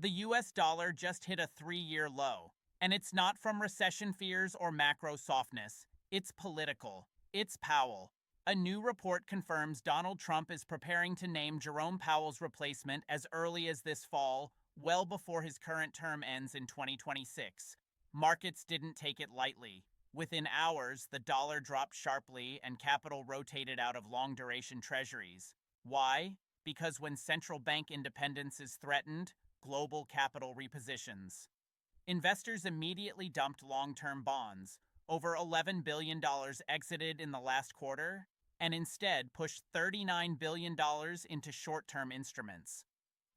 The US dollar just hit a 3-year low, and it's not from recession fears or macro softness. It's political. It's Powell. A new report confirms Donald Trump is preparing to name Jerome Powell's replacement as early as this fall, well before his current term ends in 2026. Markets didn't take it lightly. Within hours, the dollar dropped sharply and capital rotated out of long-duration treasuries. Why? Because when central bank independence is threatened, global capital repositions. Investors immediately dumped long-term bonds. Over $11 billion exited in the last quarter, and instead pushed $39 billion into short-term instruments.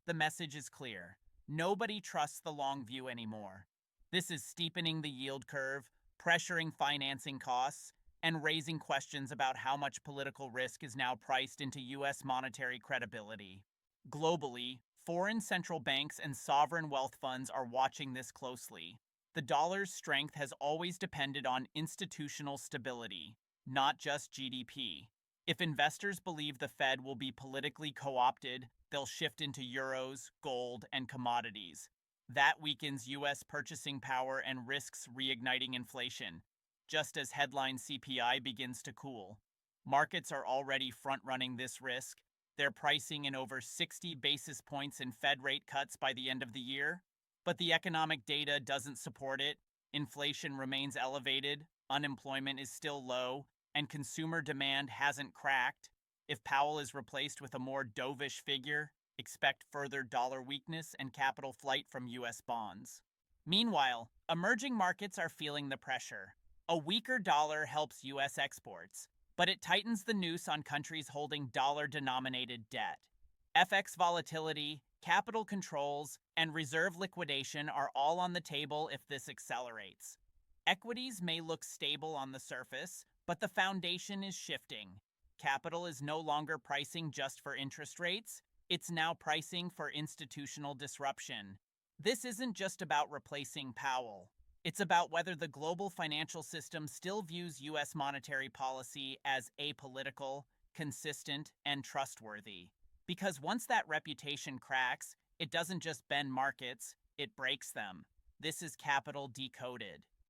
The message is clear. Nobody trusts the long view anymore. This is steepening the yield curve, pressuring financing costs, and raising questions about how much political risk is now priced into U.S. monetary credibility. Globally, foreign central banks and sovereign wealth funds are watching this closely. The dollar's strength has always depended on institutional stability, not just GDP. If investors believe the Fed will be politically co-opted, they'll shift into euros, gold, and commodities. That weakens U.S. purchasing power and risks reigniting inflation, just as headline CPI begins to cool. Markets are already front-running this risk. They're pricing in over 60 basis points in Fed rate cuts by the end of the year. But the economic data doesn't support it. Inflation remains elevated, unemployment is still low, and consumer demand hasn't cracked. If Powell is replaced with a more dovish figure, expect further dollar weakness and capital flight from U.S. bonds. Meanwhile, emerging markets are feeling the pressure. A weaker dollar helps U.S. exports, but it tightens the noose on countries holding dollar-denominated debt. FX volatility, capital controls, and reserve liquidation are all on the table if this accelerates. Equities may look stable on the surface, but the foundation is shifting. Capital is no longer pricing just for interest rates, it's now pricing for institutional disruption. This isn't just about replacing Powell. It's about whether the global financial system still views U.S. monetary policy as apolitical, consistent, and trustworthy. Because once that reputation cracks, it doesn't just bend markets, it breaks them. This is Capital Decoded.